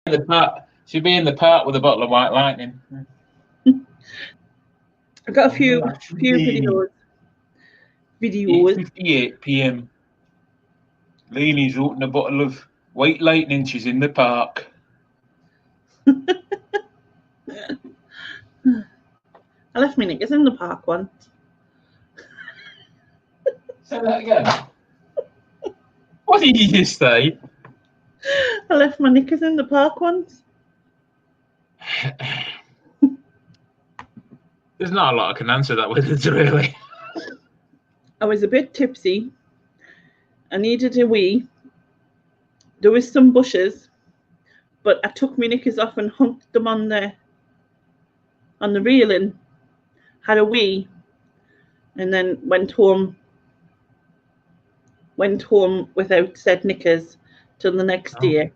in the park. She'd be in the park with a bottle of White Lightning. I've got a few videos. 8:58 p.m. Lainey's opening a bottle of White Lightning. She's in the park. I left my knickers in the park once. Say that again. What did you just say? I left my knickers in the park once. There's not a lot I can answer that with, is there really? I was a bit tipsy. I needed a wee. There was some bushes, but I took my knickers off and humped them on the railing, had a wee, and then went home without said knickers till the next day.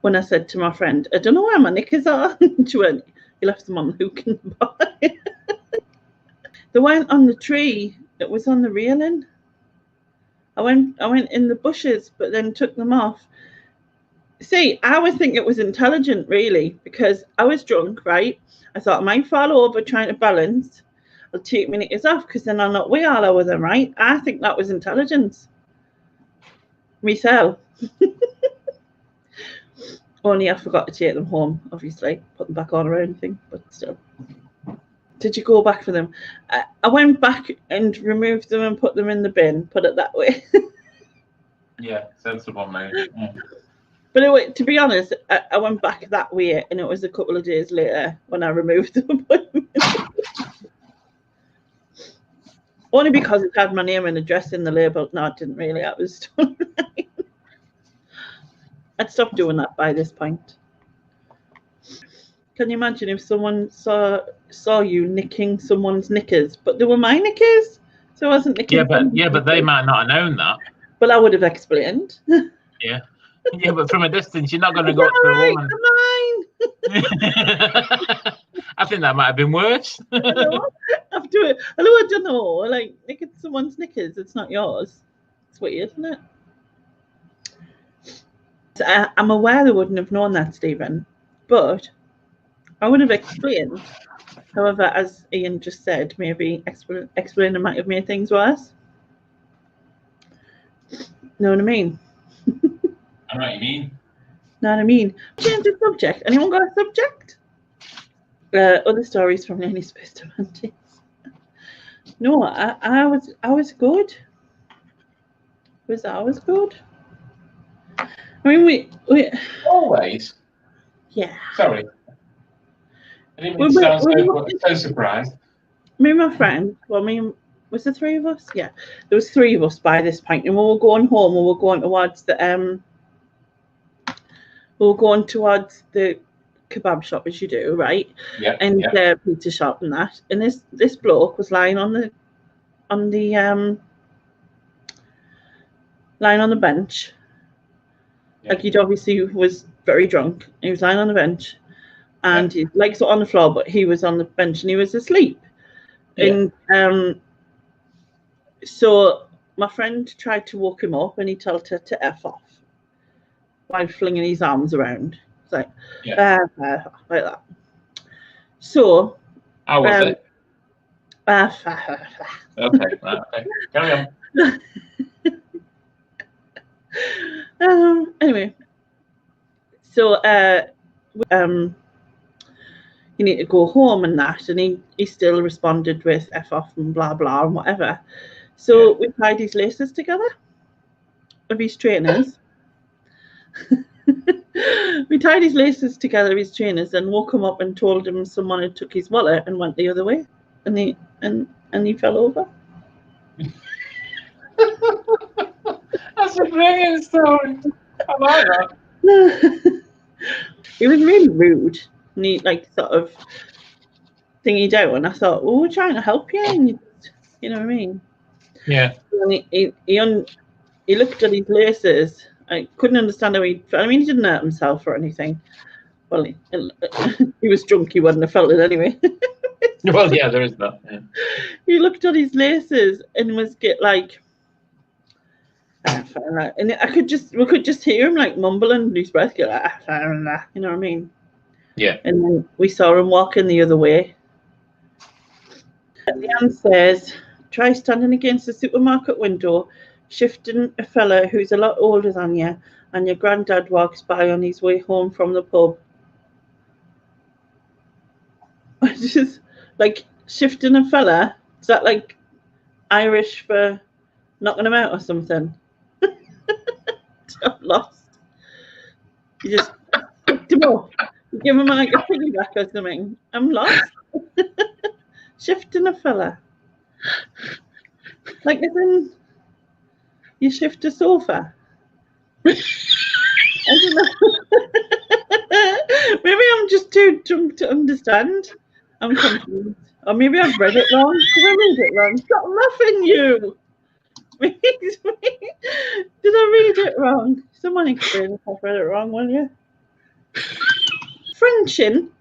When I said to my friend, I don't know where my knickers are. She went, you left them on the hook in the bar. They weren't on the tree, it was on the railing. I went in the bushes, but then took them off. See, I always think it was intelligent, really, because I was drunk, right? I thought I might fall over trying to balance. I'll take my knickers off because then I'll not weigh all over them, right? I think that was intelligence. Myself. Only I forgot to take them home, obviously. Put them back on or anything, but still. Did you go back for them? I went back and removed them and put them in the bin, put it that way. Yeah, sensible, mate. Yeah. But anyway, to be honest, I went back that way, and it was a couple of days later when I removed them. Only because it had my name and address in the label. No, it didn't really. I was done. I'd stopped doing that by this point. Can you imagine if someone saw you nicking someone's knickers, but they were my knickers, so I wasn't nicking. Yeah, but they might not have known that. Well, I would have explained. Yeah, but from a distance, you're not going to go up to a woman. Mine. I think that might have been worse. Hello, I don't know. Like nicking someone's knickers, it's not yours. It's weird, isn't it? So I'm aware they wouldn't have known that, Stephen, but I would have explained. However, as Ian just said, maybe explaining might have made things worse. Know what I mean? I know what you mean. Know what I mean? Change the subject. Anyone got a subject? Other stories from Nanny's Space to Aunties. No, I was good. Was I was good? I mean, we always. Yeah. Sorry. I didn't mean to sound so surprised. Me and my friend, was there three of us? Yeah, there was three of us by this point, and we were going home. We were going towards the kebab shop, as you do, right? Yeah. And the pizza shop and that. And this bloke was lying on the bench. Yeah. Like, he obviously was very drunk. He was lying on the bench, and his legs were on the floor, but he was on the bench and he was asleep. Yeah. And so my friend tried to woke him up, and he told her to F off while flinging his arms around. It's like, like that. So how was it? Okay. Carry on. Anyway, so you need to go home and that, and he still responded with F off and blah blah and whatever. So we tied his laces together of his trainers. We tied his laces together of his trainers and woke him up and told him someone had took his wallet and went the other way, and he fell over. That's a brilliant story. I like that. He was really rude, and he sort of thingied out, and I thought, well, we're trying to help you, and you know what I mean? Yeah. And he looked at his laces. I couldn't understand how he didn't hurt himself or anything. Well, he was drunk. He wouldn't have felt it anyway. Well, yeah, there is that. Yeah. He looked at his laces and was And we could just hear him like mumbling under his breath, like, you know what I mean? Yeah. And then we saw him walking the other way. Leanne says, try standing against the supermarket window, shifting a fella who's a lot older than you, and your granddad walks by on his way home from the pub. Just like shifting a fella, is that like Irish for knocking him out or something? I'm lost. You just picked him up, you give him like a piggyback or something. I'm lost. Shifting a fella. Like as in you shift a sofa. I don't know. Maybe I'm just too drunk to understand. I'm confused. Or maybe I've read it wrong. Did I read it wrong? Stop laughing, you! Did I read it wrong? Someone explain if I've read it wrong, will you? Frenching?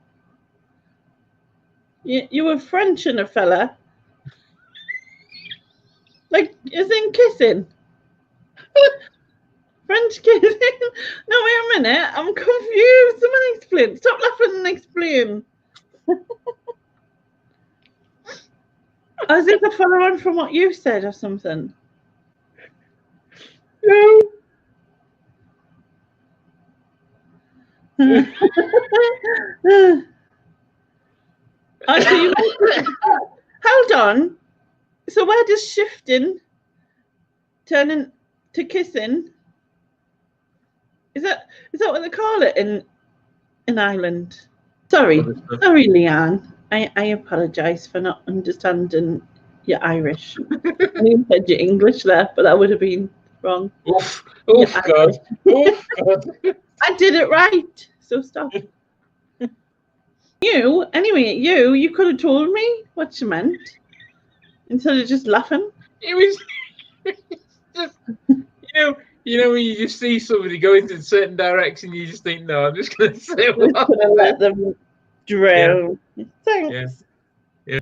You were Frenching a fella? Like, as in kissing? French kissing? No, wait a minute. I'm confused. Someone explain. Stop laughing and explain. Is it a follow on from what you said or something? No. Hold on. So where does shifting turn into kissing? Is that what they call it in Ireland? Sorry, Leanne. I apologise for not understanding your Irish. I even said your English there, but that would have been wrong. Oof, God. Oof, God. I did it right, so stop. You could have told me what you meant instead of just laughing. It was just, you know when you just see somebody go into a certain direction, you just think, no, I'm just going to say what I'm going to let them drown. Yeah. Thanks. Yeah.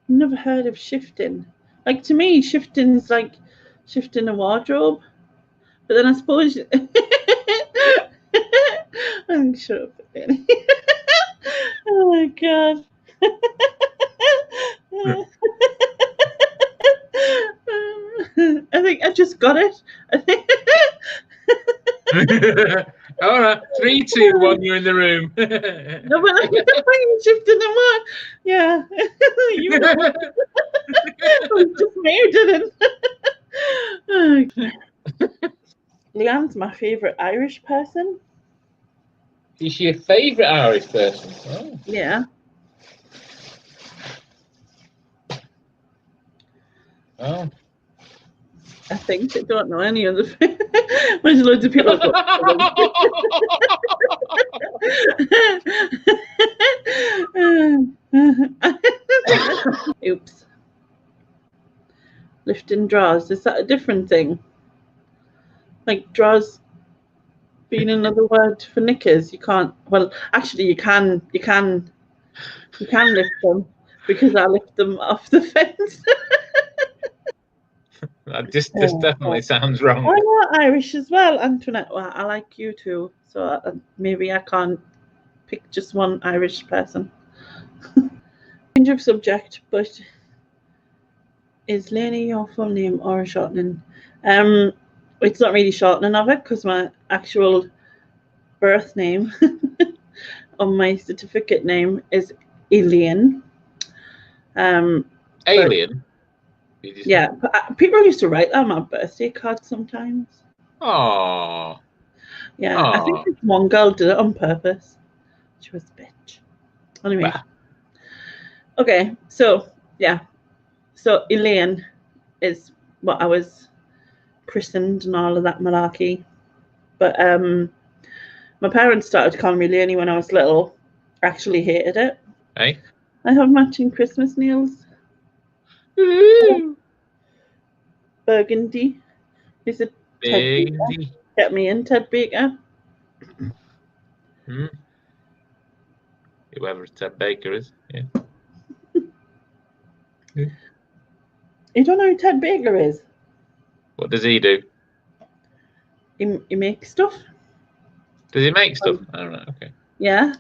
Never heard of shifting. Like to me, shifting is like shifting a wardrobe. But then I suppose I'm shut up. Oh my god. I think I just got it. I think. All right, 3, 2, 1. You're in the room. No, but I'm shifting them on. Yeah. You know. It was just me who didn't. Leanne's my favourite Irish person. Is she a favourite Irish person? Oh. Yeah. Oh. I think I don't know any other. There's loads of people. Oops. Lifting drawers, is that a different thing? Like drawers being another word for knickers? You can't. Well, actually, you can lift them because I lift them off the fence. That just definitely sounds wrong. I'm not Irish as well, Antoinette. Well, I like you too, so maybe I can't pick just one Irish person. Change of subject, but is Lainey your full name or a shortening? It's not really shortening of it because my actual birth name on my certificate name is Alien. Alien? Yeah, but people used to write that on my birthday card sometimes. Oh. Yeah, I think this one girl did it on purpose. She was a bitch. Anyway. Bah. Okay, so yeah. So Elaine is what I was christened and all of that malarkey. But my parents started calling me Lainey when I was little. I actually hated it. Hey? I have matching Christmas nails. Burgundy. Is it Ted Baker? Get me in, Ted Baker. Whoever Ted Baker is, yeah. You don't know who Ted Baker is? What does he do? he makes stuff. Does he make stuff? I don't know. Okay. Yeah,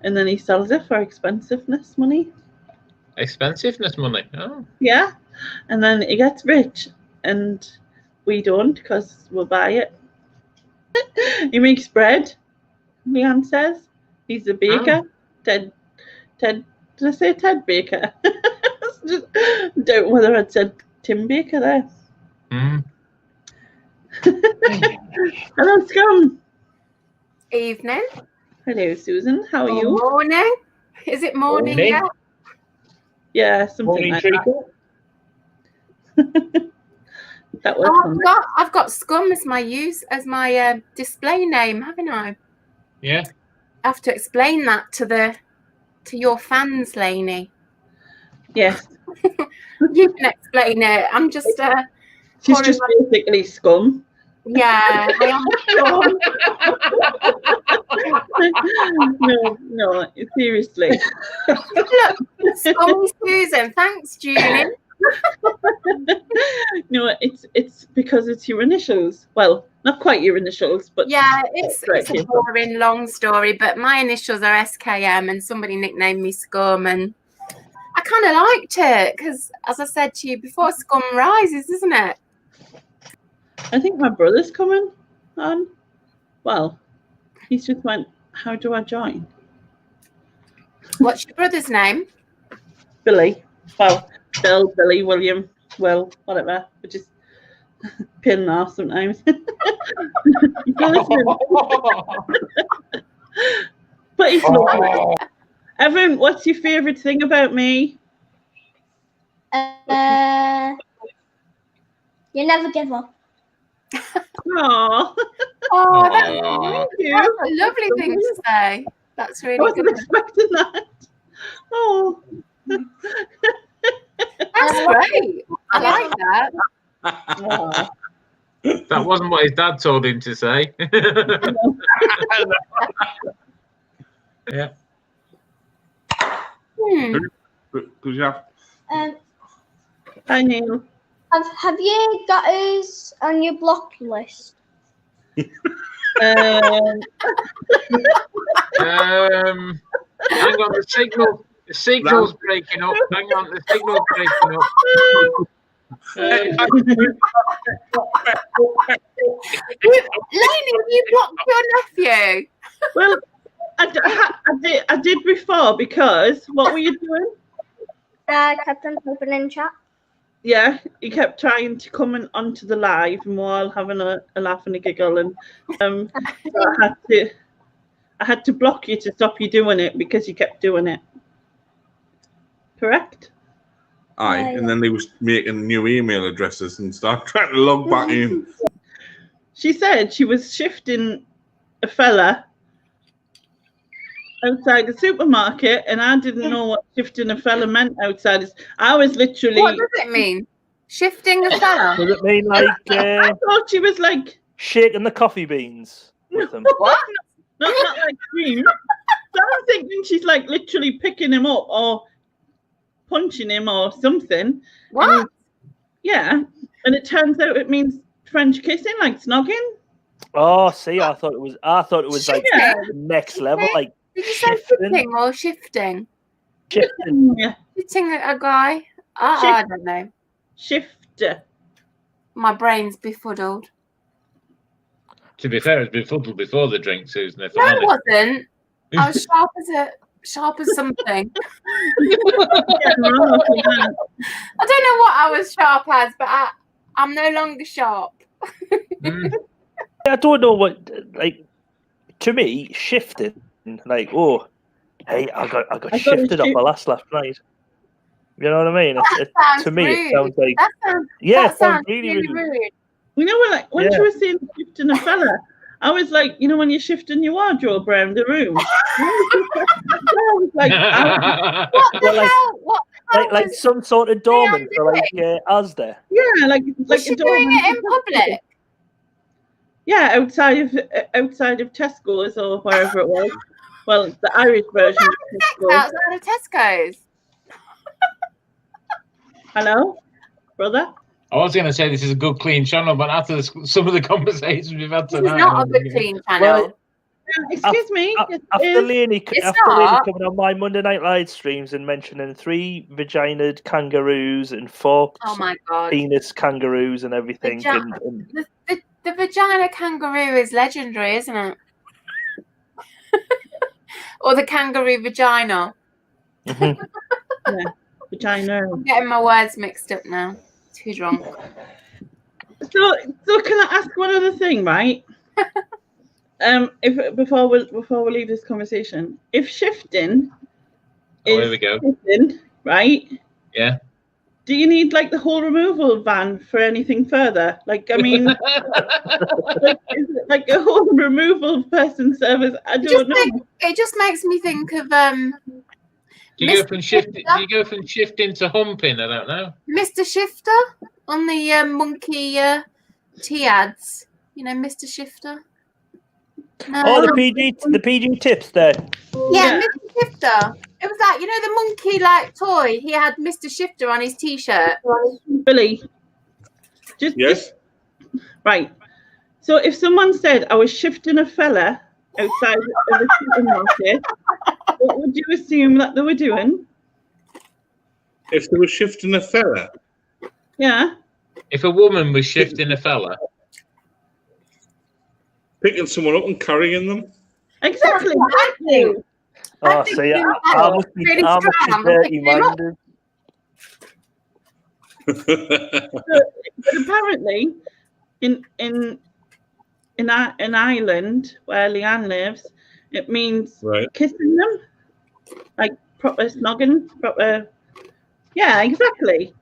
and then he sells it for expensiveness money. Expensiveness money. Oh. Yeah, and then he gets rich, and we don't because we'll buy it. He makes bread. Leanne says he's a baker. Oh. Ted. Did I say Ted Baker? Just doubt whether I'd said Tim Baker there. Mm. Hello, Scum. Evening. Hello, Susan. How are you? Morning. Is it morning Morning. yet? Yeah, something Morning like treacle. that. That was Oh, fun. I've got Scum as my display name, haven't I? Yeah. I have to explain that to your fans, Lainey. Yes. You can explain it. I'm just She's just basically Scum. yeah, I am Scum. No, seriously. Look, Scummy Susan. Thanks, Julie. No, it's because it's your initials. Well, not quite your initials, but Yeah, it's a boring long story, but my initials are SKM, and somebody nicknamed me Scum, and I kind of liked it because, as I said to you before, Scum rises, isn't it? I think my brother's coming on. Well, he's just went, how do I join? What's your brother's name? Billy. Well, Bill, Billy, William, Will, whatever. We just pin off sometimes. He's listening. But he's lovely. Evan, what's your favourite thing about me? You never give up. Aww. Oh, that's you. a lovely thing to say. That's I really wasn't good. expecting that. Oh. That's great. I like that. Aw. That wasn't what his dad told him to say. Yeah. Could you have? Hi, Neil. Have you got us on your block list? Hang on, the signal's breaking up. Hang on, the signal's breaking up. Lainey, have you blocked your nephew? Well, I did before because what were you doing? Kept on typing in chat. Yeah, he kept trying to come onto the live, and we're all having a laugh and a giggle, and so I had to block you to stop you doing it because you kept doing it. Correct? Aye, and then they was making new email addresses and start trying to log back in. She said she was shifting a fella outside the supermarket, and I didn't know what shifting a fella meant outside. I was literally. What does it mean? Shifting a fella? Does it mean like I thought she was like shaking the coffee beans with them? What? not like cream. So I'm thinking she's like literally picking him up or punching him or something. What? And, yeah, and it turns out it means French kissing, like snogging. Oh, see, I thought it was like Yeah. next level, like Did you say shifting or shifting? shifting. Yeah, Shifting a guy? I don't know. shifter. My brain's befuddled. To be fair, it's befuddled before the drink, Susan. If No, I'm it honest. wasn't. I was sharp as something. Yeah, wrong with that. I don't know what I was sharp as, but I'm no longer sharp. Mm. I don't know what, like, to me, shifting, like, oh, hey, I got shifted up my last night. You know what I mean? Sounds To me, rude. it sounds like, That sounds it sounds really rude. You know, when she was saying shifting a fella, I was like, you know, when you're shifting your wardrobe around the room. I was like, What the Well, like- hell? What the hell like was some sort of dormant for like Asda. yeah, like she a doing dormant- it in public? Yeah, outside of Tesco's or wherever it was. Well, the Irish version of Tesco's. Outside of Tesco's. Hello, brother. I was going to say this is a good, clean channel, but after some of the conversations we've had This tonight, is not a good clean channel. Well, Excuse me. After Lainey not. coming on my Monday night live streams and mentioning 3 vaginaed kangaroos and 4 Oh my god. penis kangaroos and everything. The vagina kangaroo is legendary, isn't it? Or the kangaroo vagina. Mhm. Yeah, which I know. I'm getting my words mixed up now. Too drunk. So can I ask one other thing, right? If before we leave this conversation, if shifting here is we go. shifting, right? Yeah. Do you need like the whole removal van for anything further? Like, I mean, is it like a whole removal person service? I don't know. It just makes me think of Do you go from shifting to humping? I don't know. Mr. Shifter on the monkey tea ads. You know, Mr. Shifter. No. Oh, the PG tips there. Yeah, Mr. Shifter. It was like, you know, the monkey like toy. He had Mr. Shifter on his t-shirt. Billy. Yes. Right. So if someone said I was shifting a fella outside of the supermarket, what would you assume that they were doing? If they were shifting a fella. Yeah. If a woman was shifting a fella. Picking someone up and carrying them. Exactly. Oh, so yeah, I must be dirty-minded. But apparently, in Ireland where Leanne lives, it means kissing them, like proper snogging, proper. Yeah, exactly.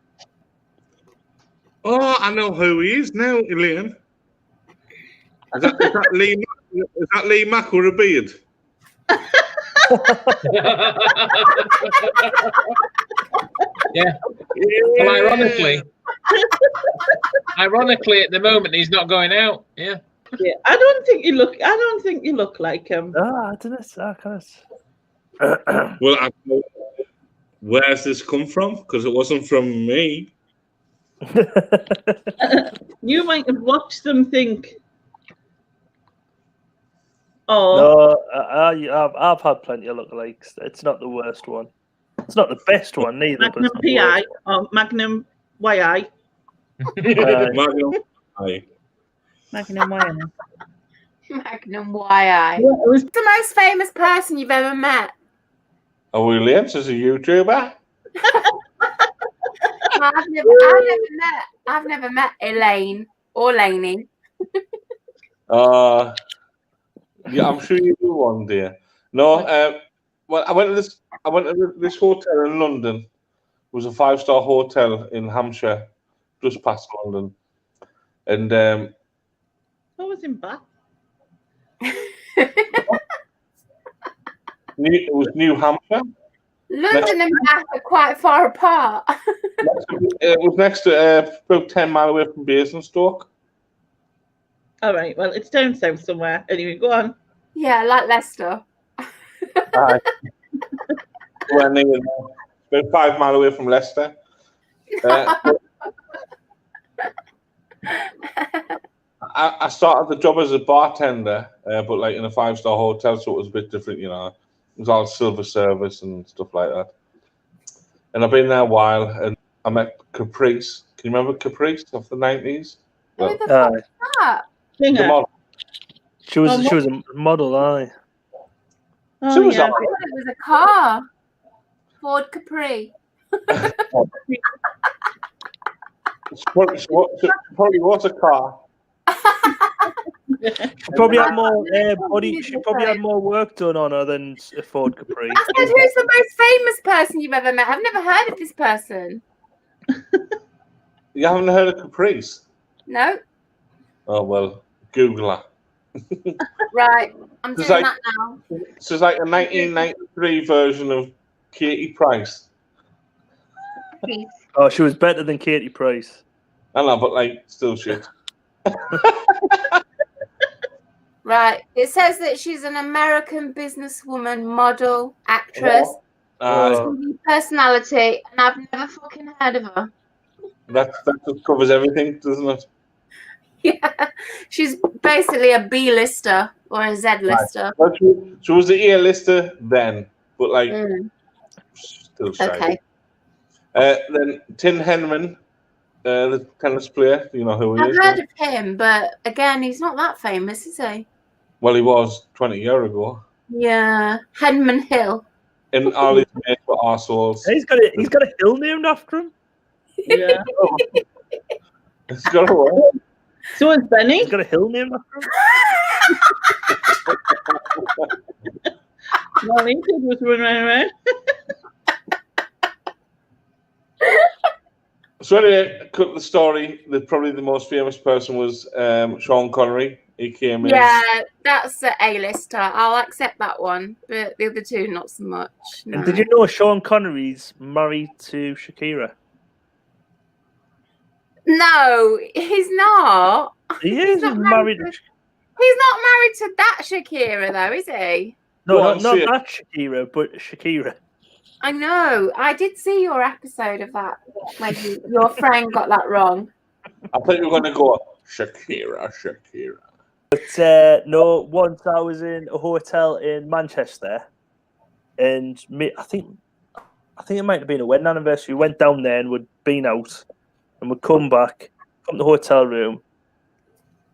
Oh, I know who he is now, Elaine. Is that Lee? Is that Lee Mack with a beard? Yeah. Well, ironically, at the moment he's not going out. Yeah. Yeah, I don't think you look like him. I don't know. Well, where's this come from? Because it wasn't from me. You might have watched them think. Oh. No, I've had plenty of lookalikes. It's not the worst one. It's not the best one neither. Magnum PI or Magnum YI. Magnum YI. Magnum YI. Magnum YI. Who's the most famous person you've ever met? Oh, Williams is a YouTuber. I've never met Elaine or Lainey. Yeah, I'm sure you do one, dear. No, well, I went to this hotel in London. It was a 5-star hotel in Hampshire, just past London, and I was in Bath. It was New Hampshire. London and Bath are quite far apart. It was next to about 10 miles away from Basingstoke. All right, well, it's down south somewhere. Anyway, go on. Yeah, like Leicester. Aye. About 5 miles away from Leicester. I started the job as a bartender, but like in a 5-star hotel, so it was a bit different, you know. It was all silver service and stuff like that. And I've been there a while, and I met Caprice. Can you remember Caprice of the 90s? Who the fuck is that? The model. She was a model, aye. Oh, She was yeah. I thought it was a car. Ford Capri. She probably was a car. She probably had more She probably had more work done on her than a Ford Capri. I said, who's the most famous person you've ever met? I've never heard of this person. You haven't heard of Caprice? No. Oh, well, Google her. Right, I'm doing that now. This is like a 1993 version of Katie Price. Oh, she was better than Katie Price. I know, but like, still shit. Right, it says that she's an American businesswoman, model, actress, TV personality, and I've never fucking heard of her. That just covers everything, doesn't it? Yeah, she's basically a B-lister or a Z-lister. Well, she was the A-lister then, but like still shy. Okay. Then Tim Henman, the tennis player. You know who he I've is? heard of him, but again, he's not that famous, is he? Well, he was 20 years ago. Yeah, Henman Hill. And all his mates were arseholes. He's got a hill named after him. Yeah. He's got a what? So is Benny. He's got a hill named after him. Well, he did was running around. So anyway, cut the story. Probably the most famous person was Sean Connery. He came in. Yeah, that's an A-lister. I'll accept that one, but the other two, not so much. No. And did you know Sean Connery's married to Shakira? No, he's not. He is not married. He's not married to that Shakira, though, is he? No, Go on, not see it. that Shakira, but Shakira. I know. I did see your episode of that when your friend got that wrong. I thought you were going to go Shakira. But no, once I was in a hotel in Manchester, and I think it might have been a wedding anniversary. We went down there and we'd been out, and we'd come back from the hotel room,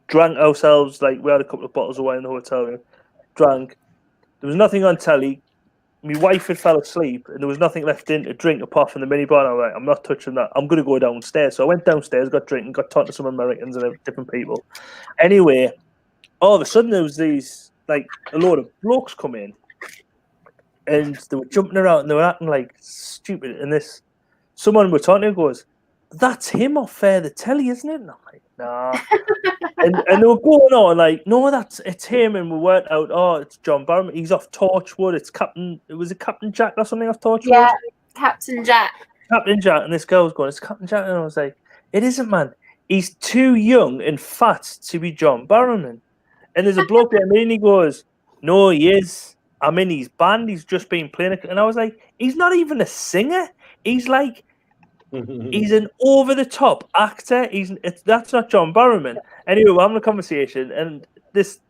drank ourselves, like we had a couple of bottles of wine in the hotel room, drank. There was nothing on telly. My wife had fell asleep, and there was nothing left in to drink apart from the minibar. And I was like, I'm not touching that. I'm going to go downstairs. So I went downstairs, got drink, and got talking to some Americans and different people. Anyway, all of a sudden there was these, like, a load of blokes come in, and they were jumping around and they were acting like stupid. And someone we're talking to goes, "That's him off the telly, isn't it?" And I'm like, "Nah." and they were going on like, "No, it's him." And we worked out, "Oh, it's John Barrowman. He's off Torchwood. It was a Captain Jack or something off Torchwood." Yeah, Captain Jack. Captain Jack. And this girl was going, "It's Captain Jack." And I was like, "It isn't, man. He's too young and fat to be John Barrowman." And there's a bloke there, and he goes, "No, he is. I'm in his band. He's just been playing it." And I was like, "He's not even a singer. He's like, he's an over-the-top actor. That's not John Barrowman." Anyway, we're having a conversation, and this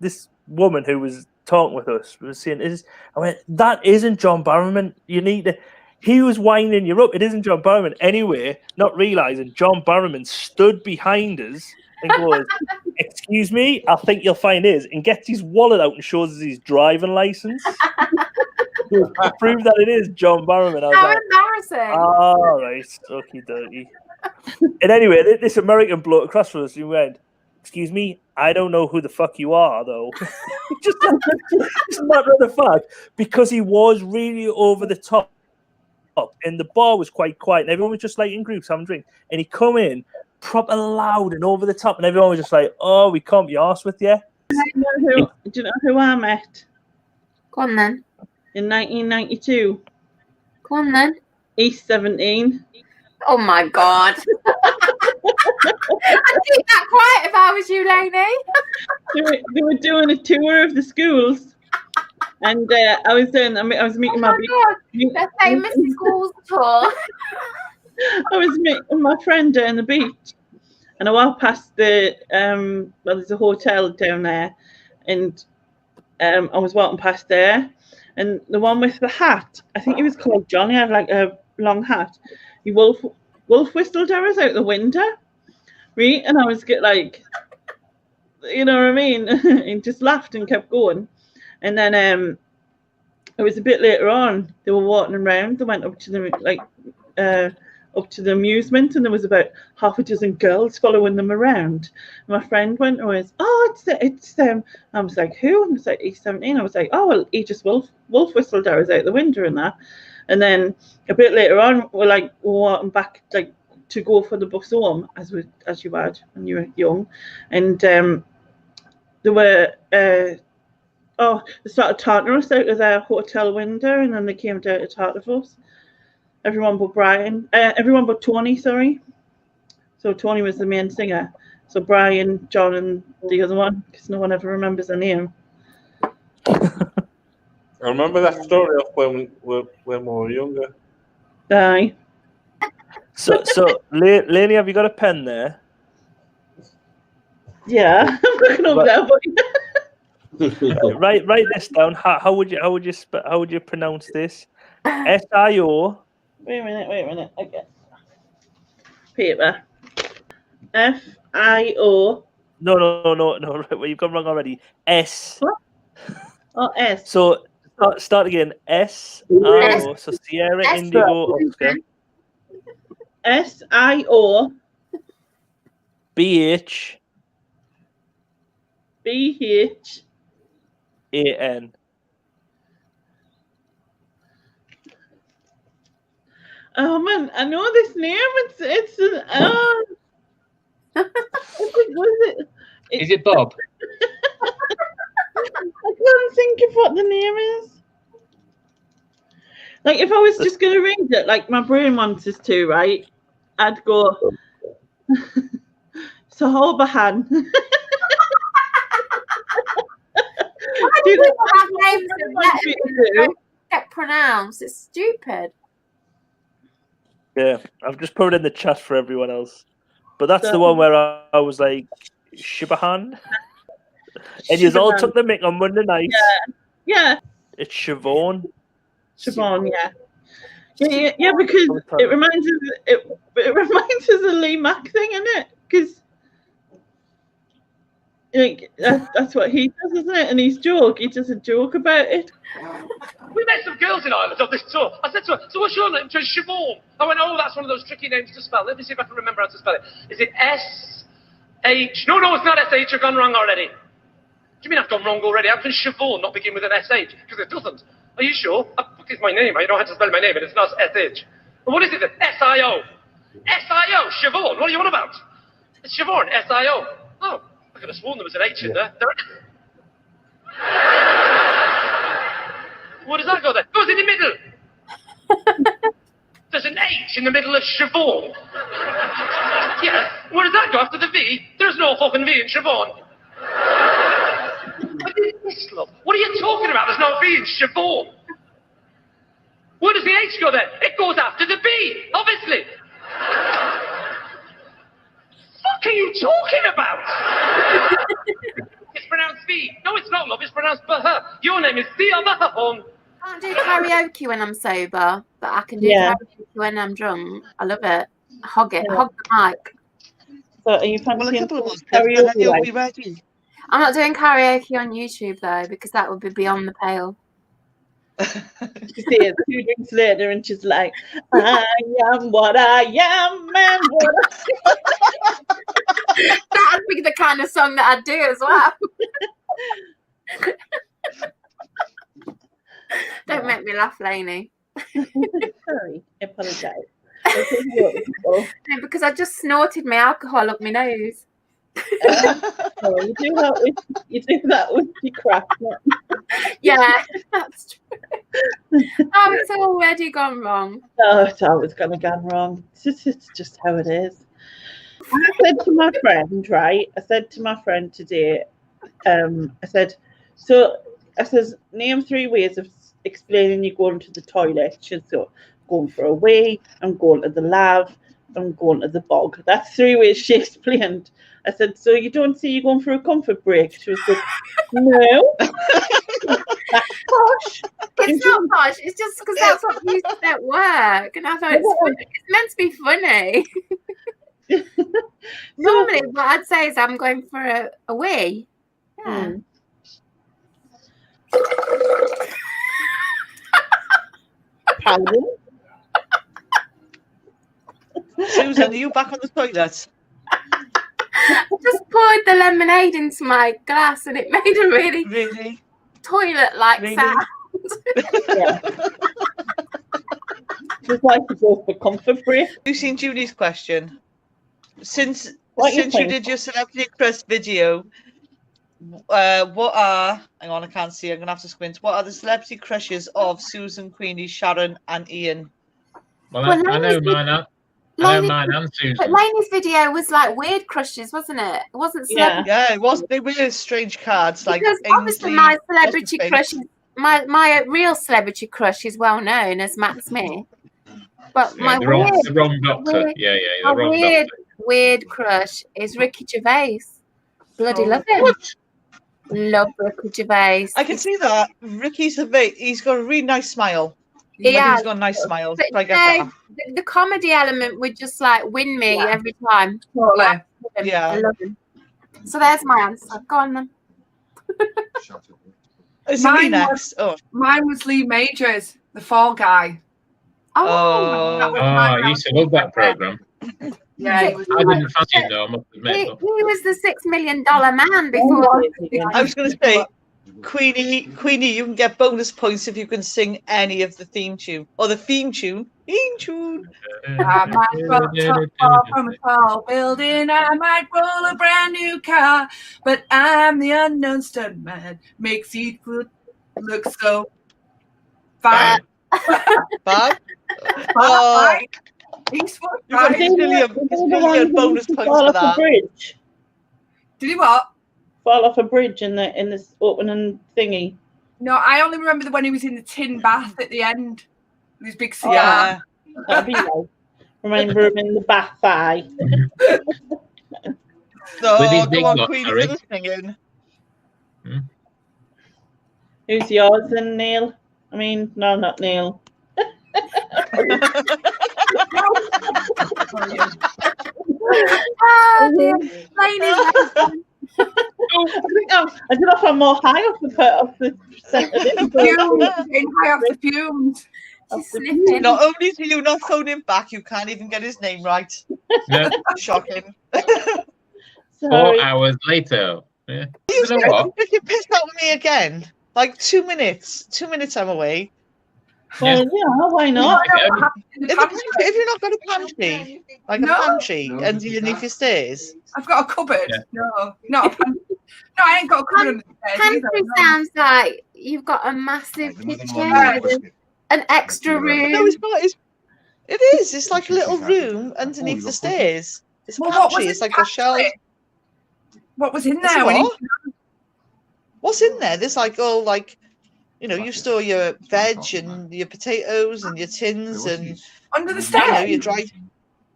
woman who was talking with us was saying, I went, "That isn't John Barrowman. You need to." He was winding you up. It isn't John Barrowman. Anyway, not realizing John Barrowman stood behind us and goes, "Excuse me, I think you'll find his," and gets his wallet out and shows us his driving license. To prove that it is John Barrowman. I was How like, embarrassing. all right, okie dokie. And anyway, this American bloke across from us, he went, "Excuse me, I don't know who the fuck you are, though." just a matter of the fact, because he was really over the top, and the bar was quite quiet, and everyone was just like in groups having a drink. And he come in proper loud and over the top, and everyone was just like, "Oh, we can't be arsed with you." Do you know who I met Go on then. in 1992? Go on then. East 17. Oh my God. I'd keep that quiet if I was you, Lainey. They were doing a tour of the schools, and I was meeting my The famous schools tour. I was meeting my friend down the beach, and I walked past the there's a hotel down there, and I was walking past there, and the one with the hat, I think he was called Johnny, had like a long hat. He wolf whistled at us out the window, right? And I was like, you know what I mean? And just laughed and kept going. And then it was a bit later on, they were walking around, they went up to the amusement, and there was about half a dozen girls following them around. And my friend went and was, "Oh, it's I was like, "Who?" And I was like, East 17. I was like, "Oh, well, he just wolf whistled at us out the window and that." And then a bit later on, we're walking back like to go for the bus home, as you had when you were young, and there were they started taunting us out of their hotel window, and then they came down to talk to us. Everyone but Tony, sorry. So Tony was the main singer. So Brian, John, and the other one, because no one ever remembers their name. I remember that story of when we were younger. Aye. So, Lainey, have you got a pen there? Yeah, I'm looking over there. But... Write this down. How would you pronounce this? SIO. Wait a minute. Okay. Paper. FIO. No. Well, you've gone wrong already. S. What? Oh, S. So start again. SIO. So Sierra Indigo Oscar. SIO. BH. AN. Oh man, I know this name. It's an Is it Bob? I can't think of what the name is. Like if I was just gonna read it, like my brain wants us to, right? I'd go Sahobahan. Why do people have names that don't get pronounced? It's stupid. Yeah, I've just put it in the chat for everyone else. But that's the one where I was like, Shibahan. And you all took the mic on Monday night. Yeah. It's Siobhan. Siobhan, yeah. Yeah, because it reminds us of Lee Mack thing, isn't it? Because like that's what he does, isn't it? And he does a joke about it. We met some girls in Ireland on this tour. I said to her, so what's your name? She said, Siobhan. I went, oh, that's one of those tricky names to spell. Let me see if I can remember how to spell it. Is it S-H? No, it's not S-H. I've gone wrong already. What do you mean I've gone wrong already? How can Siobhan not begin with an S-H? Because it doesn't. Are you sure? It's my name. I know how to spell my name, and it's not S-H. Well, what is it then? S-I-O. S-I-O. Siobhan. What are you on about? It's Siobhan. S-I-O. Oh, I could have sworn there was an H in there. Where does that go then? It goes in the middle. There's an H in the middle of Siobhan. Yeah, where does that go after the V? There's no fucking V in Siobhan. What are you talking about? There's no V in Siobhan. Where does the H go then? It goes after the B, obviously. What are you talking about? It's pronounced V. No, it's not, love. It's pronounced Baha. Your name is Thea Bahahon. I can't do karaoke when I'm sober, but I can do karaoke when I'm drunk. I love it. Hog the mic. So are you fancying karaoke? Ready? I'm not doing karaoke on YouTube though, because that would be beyond the pale. You see it 2 drinks later and she's like, I am what I am and what That'd be the kind of song that I'd do as well. Don't make me laugh, Lainey. Sorry, I apologise. No, because I just snorted my alcohol up my nose. Oh, you do that with your crap. Yeah, that's true. Oh, it's already gone wrong. No, it's always gonna go wrong. It's just how it is. I said to my friend, right? I said to my friend today, I said, name 3 ways of explaining you going to the toilet. She said, so going for a wee, I'm going to the lav, I'm going to the bog. That's 3 ways she explained. I said, so you don't see you going for a comfort break? She was like, no. That's posh. It's not posh. It's just because that's what we used to at work. And I thought it's meant to be funny. Normally, what I'd say is I'm going for a wee. Yeah. Pardon? Susan, are you back on the toilet? I just poured the lemonade into my glass and it made a really toilet-like sound. Yeah. Just like to go for comfort break. Have you seen Julie's question? Since you did your Celebrity Crush video, what are, hang on, I can't see, I'm going to have to squint. What are the celebrity crushes of Susan, Queenie, Sharon and Ian? Well, I know mine. I know mine and Susan. But Lainey's video was like weird crushes, wasn't it? It wasn't celebrity. Yeah, it was. They were strange cards. Like because obviously my celebrity crush, my real celebrity crush is well known as Matt Smith. But my the weird, wrong doctor. weird- Yeah, my the wrong weird, doctor. weird crush is Ricky Gervais. Bloody Oh. love him. Love Ricky Gervais. I can see that. Ricky's he's got a really nice smile. Yeah. He's got a nice smile. But I get no, that. the comedy element would just like win me every time. Totally. I love him. Yeah. I love him. So there's my answer. Go on then. Is it me Mine next? Oh. Mine was Lee Majors, the Fall Guy. Oh, that was Oh, my I used to love that program. Yeah, he was I didn't fancy him though, I must admit. he But was the $6 million man before. I was going to say, Queenie, you can get bonus points if you can sing any of the theme tune or the theme tune. Theme tune. I might roll fall from a tall building. I might roll a brand new car, but I'm the unknown stuntman. Makes each foot look so fine. Bob? Oh. Eastwood, You got right? his million bonus points fall for off a that. bridge. Did he what? Fall off a bridge in this opening thingy. No, I only remember the when he was in the tin bath at the end. With his big cigar. Yeah. That'd be nice. Remember him in the bath eye. So, With his big go on, lot, Queenie, sorry. with the singing. Who's yours then, Neil? I mean, no, not Neil. Oh, dear. Lane is I don't know if I'm more high off the centre. Fumes, getting high off the fumes. She's sniffing. Not only do you not phone him back, you can't even get his name right. yeah, Shocking. 4 hours later. Yeah. You know what? If you pissed out with me again, like 2 minutes. 2 minutes I'm away. Well, yeah, why not? If you're not got a pantry, like a pantry underneath your stairs. I've got a cupboard. Yeah. No, not a pantry. No, I ain't got a cupboard under the stairs. Pantry sounds like you've got a massive kitchen with an extra room. No, it's not. It is. It's like a little room underneath the stairs. It's a Well, what was pantry. in It's like the a shelf. What was in It's there? When what? What's in there? There's like all like, you know, you store your veg and your potatoes and your tins and under the you know, stairs. your dry.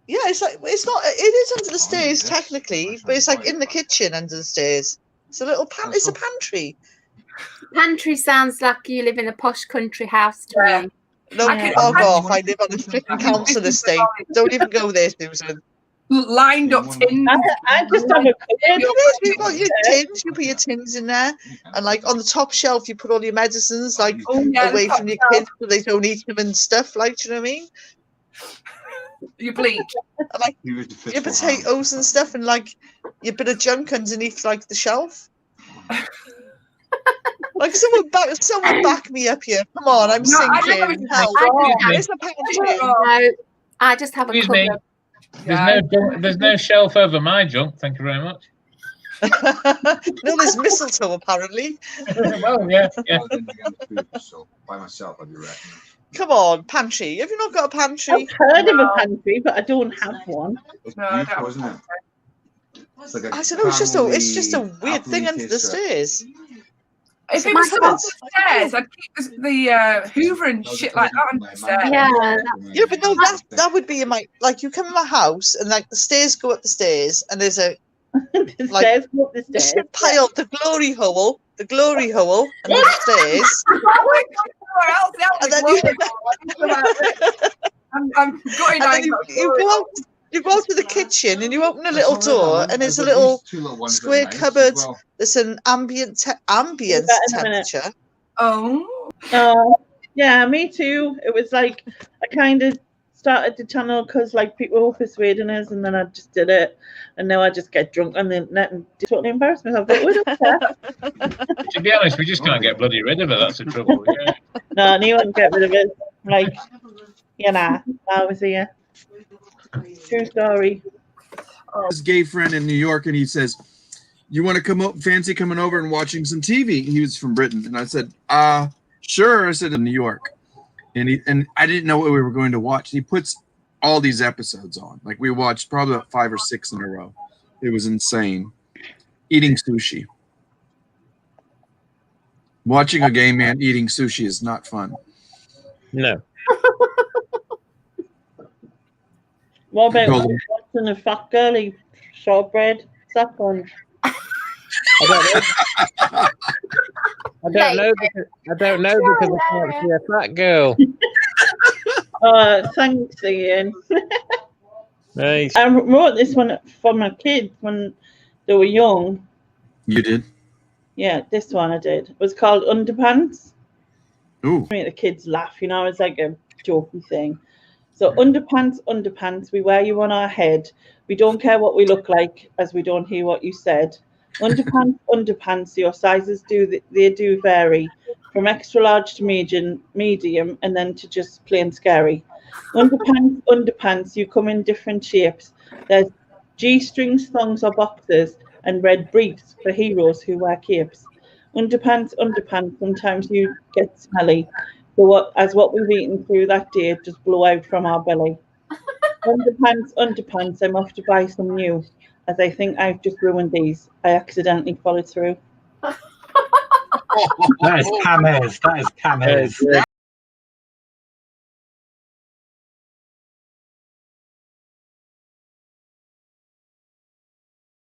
Yeah, it's like it's not. It is under the stairs technically, but it's like in the kitchen under the stairs. It's a little It's a pantry. Pantry sounds like you live in a posh country house to me. No, bog off. I live on a freaking council estate. Don't even go there, Susan. Lined up tins. I just have a cupboard. You've got your tins. You put your tins in there, and like on the top shelf, you put all your medicines like away from your kids so they don't eat them and stuff. Like, do you know what I mean? You bleach. And, like your potatoes and stuff, and like your bit of junk underneath like the shelf. Like someone back me up here. Come on, I'm sinking. Help! It's a pantry. No, I just have a Excuse me. cupboard. There's no shelf over my junk. Thank you very much. No, there's mistletoe apparently. Well, yeah. So by myself, I'd be right. Come on, pantry. Have you not got a pantry? I've heard of a pantry, but I don't have one. It's beautiful, isn't it? It's like I don't know. It's just a weird thing under the stairs. If it was up the stairs, I'd keep the Hoover and shit like that under the stairs. Yeah, but no, that would be in my like. You come in my house and like the stairs go up the stairs, and there's a like stairs go up the stairs. pile the glory hole, and the stairs. And then I'm going and then you go out to the kitchen and you open a little door and it's a little square cupboard. There's an ambient temperature. Oh. Yeah, me too. It was like I kind of started the channel because like people were persuading us, and then I just did it, and now I just get drunk on the internet and totally embarrass myself. But we don't care. To be honest, we just can't get bloody rid of it. That's the trouble. Yeah. No, anyone get rid of it. Like, you know, I was here. True story. His gay friend in New York, and he says, "You want to come up? Fancy coming over and watching some TV?" He was from Britain, and I said, "Sure." I said, "In New York," and I didn't know what we were going to watch. He puts all these episodes on. Like we watched probably about 5 or 6 in a row. It was insane. Eating sushi. Watching a gay man eating sushi is not fun. No. What about Call them- watching a fat girly shortbread? Saffron. I don't know because I can't see a fat girl. Thanks, Ian. Nice. I wrote this one for my kids when they were young. You did? Yeah, this one I did. It was called Underpants. Ooh. Make the kids laugh, you know, it's like a jokey thing. So underpants, we wear you on our head. We don't care what we look like, as we don't hear what you said. Underpants, your sizes do vary, from extra large to medium, and then to just plain scary. Underpants, you come in different shapes. There's G-strings, thongs, or boxers, and red briefs for heroes who wear capes. Underpants, sometimes you get smelly. So what we've eaten through that day just blow out from our belly. Underpants, I'm off to buy some new, as I think I've just ruined these. I accidentally followed through. That is Pam Ayres. That is Pam Ayres.